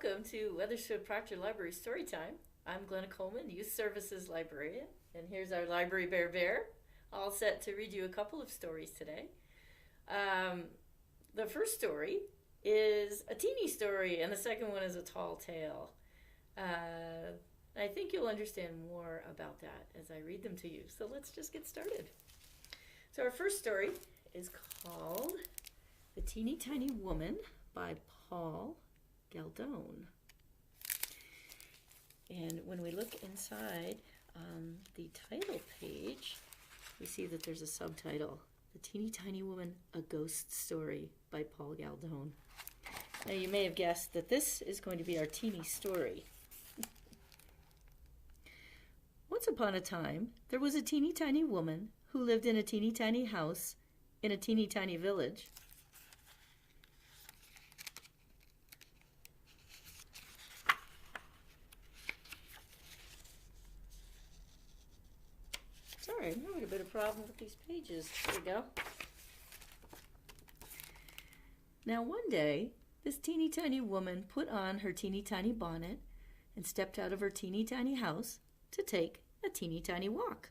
welcome to Weathersfield Proctor Library Storytime. I'm Glenna Coleman, Youth Services Librarian, and here's our Library Bear, all set to read you a couple of stories today. The first story is a teeny story, and the second one is a tall tale. I think you'll understand more about that as I read them to you, so let's just get started. So our first story is called The Teeny Tiny Woman by Paul Galdone. And when we look inside the title page, we see that there's a subtitle, The Teeny Tiny Woman, A Ghost Story by Paul Galdone. Now you may have guessed that this is going to be our teeny story. Once upon a time, there was a teeny tiny woman who lived in a teeny tiny house in a teeny tiny village. Sorry, I'm having a bit of problem with these pages. There we go. Now one day, this teeny tiny woman put on her teeny tiny bonnet and stepped out of her teeny tiny house to take a teeny tiny walk.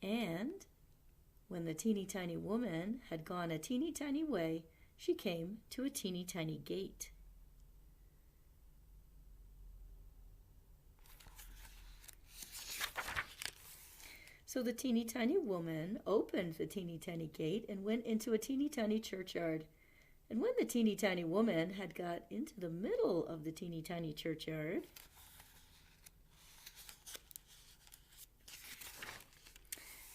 And when the teeny tiny woman had gone a teeny tiny way, she came to a teeny tiny gate. So the teeny tiny woman opened the teeny tiny gate and went into a teeny tiny churchyard. And when the teeny tiny woman had got into the middle of the teeny tiny churchyard,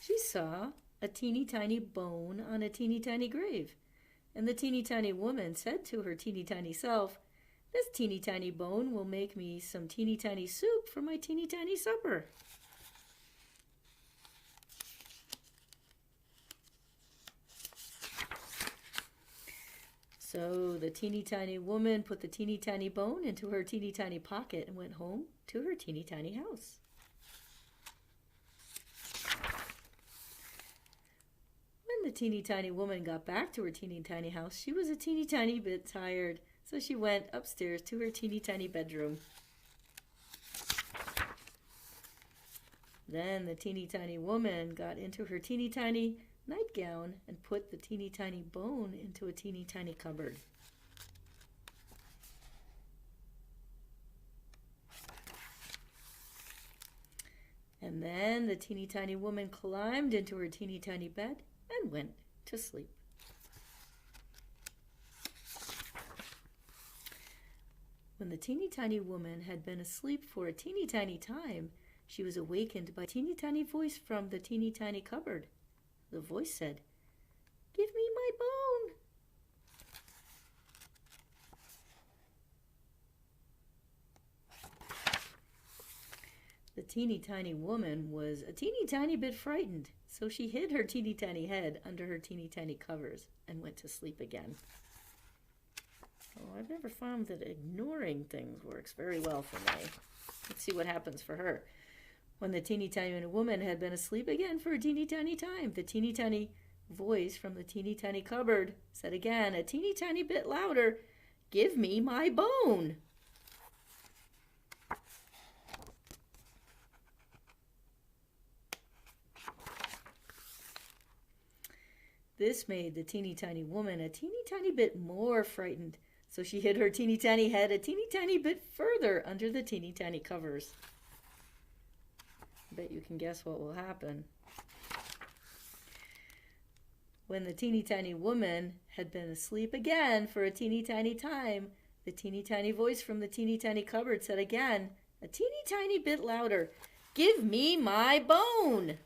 she saw a teeny tiny bone on a teeny tiny grave. And the teeny tiny woman said to her teeny tiny self, "This teeny tiny bone will make me some teeny tiny soup for my teeny tiny supper." So the teeny tiny woman put the teeny tiny bone into her teeny tiny pocket and went home to her teeny tiny house. When the teeny tiny woman got back to her teeny tiny house, she was a teeny tiny bit tired, so she went upstairs to her teeny tiny bedroom. Then the teeny tiny woman got into her teeny tiny nightgown and put the teeny tiny bone into a teeny tiny cupboard. And then the teeny tiny woman climbed into her teeny tiny bed and went to sleep. When the teeny tiny woman had been asleep for a teeny tiny time, she was awakened by a teeny tiny voice from the teeny tiny cupboard. The voice said, "Give me my bone." The teeny tiny woman was a teeny tiny bit frightened, so she hid her teeny tiny head under her teeny tiny covers and went to sleep again. Oh, I've never found that ignoring things works very well for me. Let's see what happens for her. When the teeny tiny woman had been asleep again for a teeny tiny time, the teeny tiny voice from the teeny tiny cupboard said again, a teeny tiny bit louder, "Give me my bone." This made the teeny tiny woman a teeny tiny bit more frightened, so she hid her teeny tiny head a teeny tiny bit further under the teeny tiny covers. I bet you can guess what will happen. When the teeny tiny woman had been asleep again for a teeny tiny time, the teeny tiny voice from the teeny tiny cupboard said again, a teeny tiny bit louder, "Give me my bone."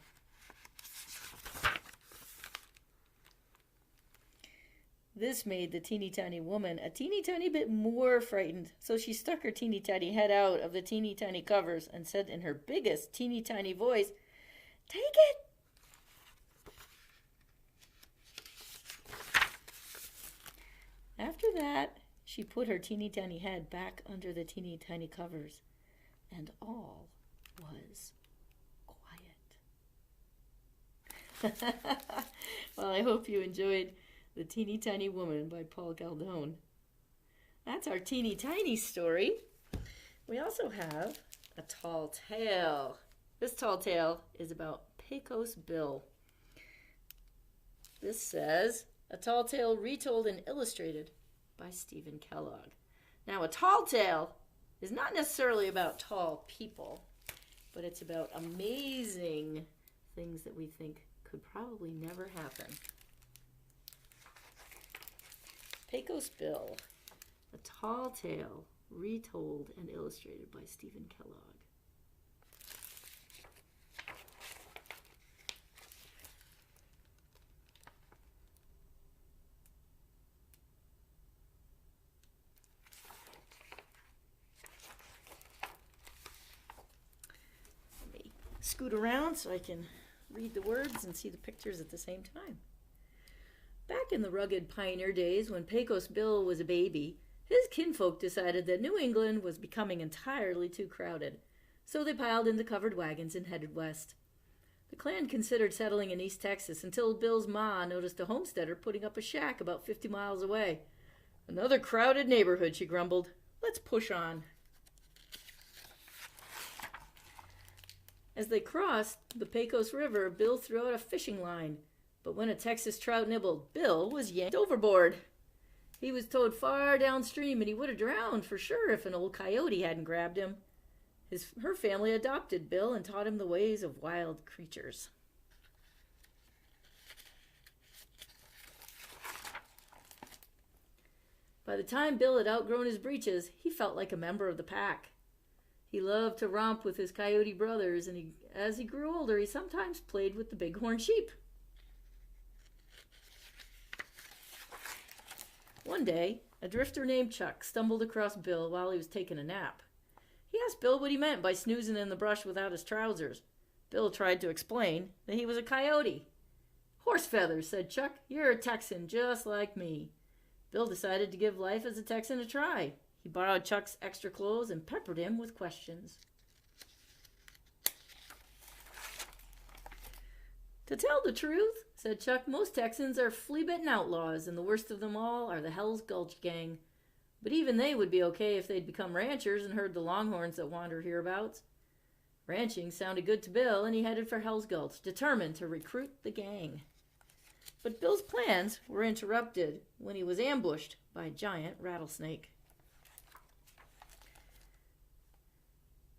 This made the teeny tiny woman a teeny tiny bit more frightened, so she stuck her teeny tiny head out of the teeny tiny covers and said in her biggest teeny tiny voice, "Take it." After that, she put her teeny tiny head back under the teeny tiny covers, and all was quiet. Well, I hope you enjoyed The Teeny Tiny Woman by Paul Galdone. That's our teeny tiny story. We also have a tall tale. This tall tale is about Pecos Bill. This says, a tall tale retold and illustrated by Steven Kellogg. Now, a tall tale is not necessarily about tall people, but it's about amazing things that we think could probably never happen. Pecos Bill, a tall tale retold and illustrated by Steven Kellogg. Scoot around so I can read the words and see the pictures at the same time. Back in the rugged pioneer days when Pecos Bill was a baby, his kinfolk decided that New England was becoming entirely too crowded, so they piled into covered wagons and headed west. The clan considered settling in East Texas until Bill's ma noticed a homesteader putting up a shack about 50 miles away. "Another crowded neighborhood," she grumbled. "Let's push on." As they crossed the Pecos River, Bill threw out a fishing line, but when a Texas trout nibbled, Bill was yanked overboard. He was towed far downstream, and he would have drowned for sure if an old coyote hadn't grabbed him. Her family adopted Bill and taught him the ways of wild creatures. By the time Bill had outgrown his breeches, he felt like a member of the pack. He loved to romp with his coyote brothers, and as he grew older, he sometimes played with the bighorn sheep. One day, a drifter named Chuck stumbled across Bill while he was taking a nap. He asked Bill what he meant by snoozing in the brush without his trousers. Bill tried to explain that he was a coyote. "Horse feathers," said Chuck. "You're a Texan just like me." Bill decided to give life as a Texan a try. He borrowed Chuck's extra clothes and peppered him with questions. "To tell the truth," said Chuck, "most Texans are flea-bitten outlaws, and the worst of them all are the Hell's Gulch gang. But even they would be okay if they'd become ranchers and herd the longhorns that wander hereabouts." Ranching sounded good to Bill, and he headed for Hell's Gulch, determined to recruit the gang. But Bill's plans were interrupted when he was ambushed by a giant rattlesnake.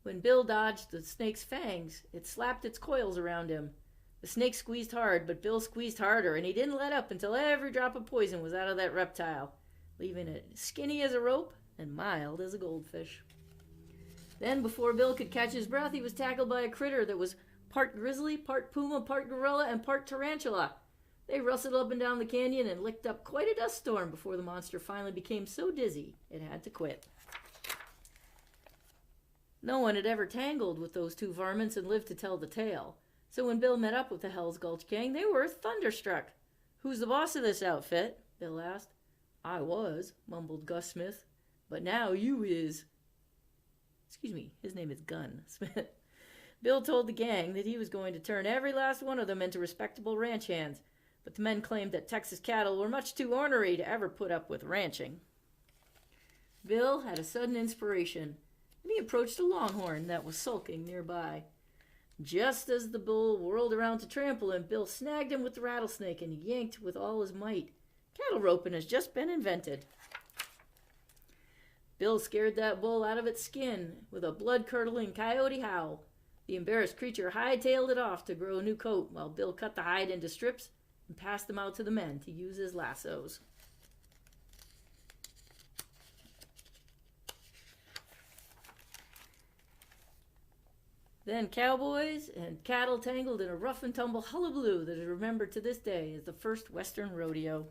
When Bill dodged the snake's fangs, it slapped its coils around him. The snake squeezed hard, but Bill squeezed harder, and he didn't let up until every drop of poison was out of that reptile, leaving it skinny as a rope and mild as a goldfish. Then, before Bill could catch his breath, he was tackled by a critter that was part grizzly, part puma, part gorilla, and part tarantula. They rustled up and down the canyon and licked up quite a dust storm before the monster finally became so dizzy it had to quit. No one had ever tangled with those two varmints and lived to tell the tale. So when Bill met up with the Hell's Gulch gang, they were thunderstruck. "Who's the boss of this outfit?" Bill asked. "I was," mumbled Gus Smith. "But now you is." Excuse me, his name is Gun Smith. Bill told the gang that he was going to turn every last one of them into respectable ranch hands, but the men claimed that Texas cattle were much too ornery to ever put up with ranching. Bill had a sudden inspiration, and he approached a longhorn that was sulking nearby. Just as the bull whirled around to trample him, Bill snagged him with the rattlesnake and yanked with all his might. Cattle roping has just been invented. Bill scared that bull out of its skin with a blood-curdling coyote howl. The embarrassed creature hightailed it off to grow a new coat, while Bill cut the hide into strips and passed them out to the men to use as lassos. Then cowboys and cattle tangled in a rough-and-tumble hullabaloo that is remembered to this day as the first Western rodeo.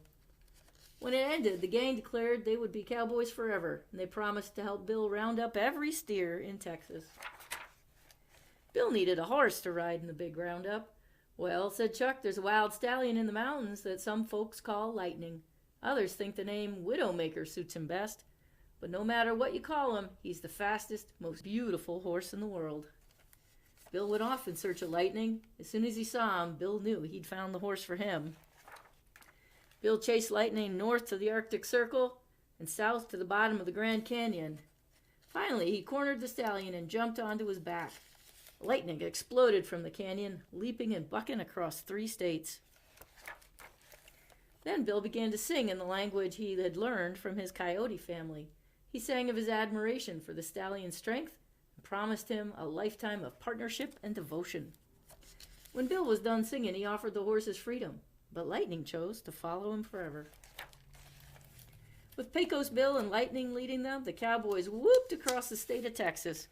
When it ended, the gang declared they would be cowboys forever, and they promised to help Bill round up every steer in Texas. Bill needed a horse to ride in the big roundup. "Well," said Chuck, "there's a wild stallion in the mountains that some folks call Lightning. Others think the name Widowmaker suits him best. But no matter what you call him, he's the fastest, most beautiful horse in the world." Bill went off in search of Lightning. As soon as he saw him, Bill knew he'd found the horse for him. Bill chased Lightning north to the Arctic Circle and south to the bottom of the Grand Canyon. Finally, he cornered the stallion and jumped onto his back. Lightning exploded from the canyon, leaping and bucking across 3 states. Then Bill began to sing in the language he had learned from his coyote family. He sang of his admiration for the stallion's strength and promised him a lifetime of partnership and devotion. When Bill was done singing, he offered the horses freedom, but Lightning chose to follow him forever. With Pecos Bill and Lightning leading them, the cowboys whooped across the state of Texas,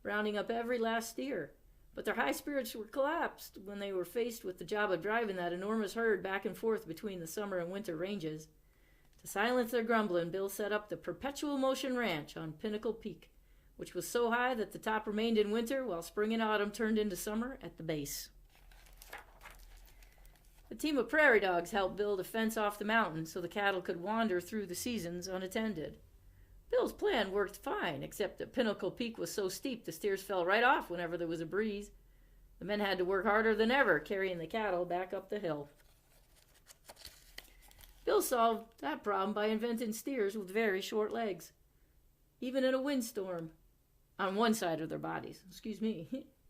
rounding up every last steer. But their high spirits were collapsed when they were faced with the job of driving that enormous herd back and forth between the summer and winter ranges. To silence their grumbling, Bill set up the Perpetual Motion Ranch on Pinnacle Peak, which was so high that the top remained in winter while spring and autumn turned into summer at the base. A team of prairie dogs helped build a fence off the mountain so the cattle could wander through the seasons unattended. Bill's plan worked fine, except that Pinnacle Peak was so steep the steers fell right off whenever there was a breeze. The men had to work harder than ever carrying the cattle back up the hill. Bill solved that problem by inventing steers with very short legs. Even in a windstorm, on one side of their bodies,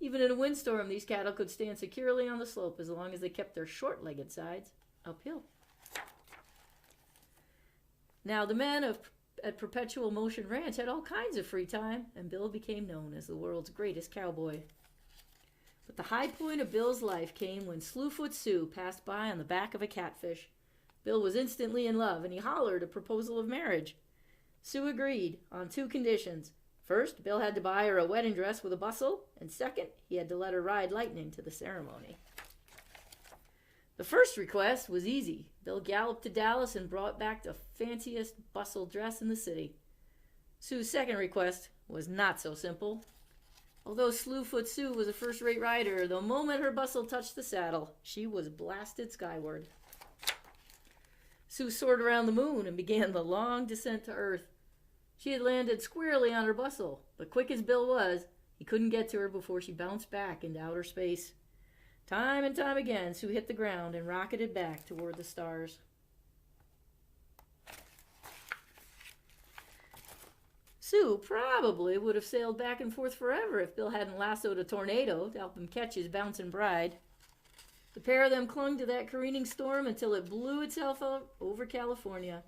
even in a windstorm, these cattle could stand securely on the slope as long as they kept their short-legged sides uphill. Now, the men at Perpetual Motion Ranch had all kinds of free time, and Bill became known as the world's greatest cowboy. But the high point of Bill's life came when Slewfoot Sue passed by on the back of a catfish. Bill was instantly in love, and he hollered a proposal of marriage. Sue agreed on 2 conditions. First, Bill had to buy her a wedding dress with a bustle, and second, he had to let her ride Lightning to the ceremony. The first request was easy. Bill galloped to Dallas and brought back the fanciest bustle dress in the city. Sue's second request was not so simple. Although Slewfoot Sue was a first-rate rider, the moment her bustle touched the saddle, she was blasted skyward. Sue soared around the moon and began the long descent to Earth. She had landed squarely on her bustle, but quick as Bill was, he couldn't get to her before she bounced back into outer space. Time and time again, Sue hit the ground and rocketed back toward the stars. Sue probably would have sailed back and forth forever if Bill hadn't lassoed a tornado to help him catch his bouncing bride. The pair of them clung to that careening storm until it blew itself out over California.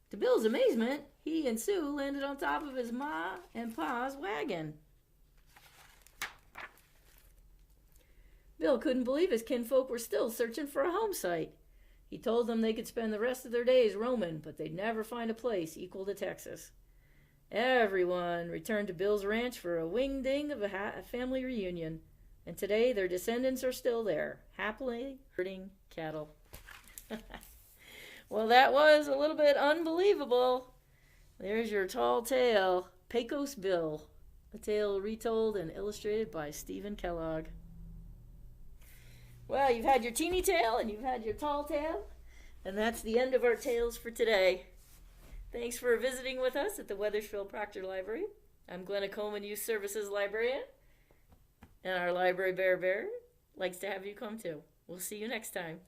To Bill's amazement, he and Sue landed on top of his ma and pa's wagon. Bill couldn't believe his kinfolk were still searching for a home site. He told them they could spend the rest of their days roaming, but they'd never find a place equal to Texas. Everyone returned to Bill's ranch for a wing-ding of a family reunion, and today their descendants are still there, happily herding cattle. Well, that was a little bit unbelievable. There's your tall tale, Pecos Bill, a tale retold and illustrated by Steven Kellogg. Well, you've had your teeny tale and you've had your tall tale, and that's the end of our tales for today. Thanks for visiting with us at the Weathersfield Proctor Library. I'm Glenna Coleman, Youth Services Librarian, and our library bear likes to have you come too. We'll see you next time.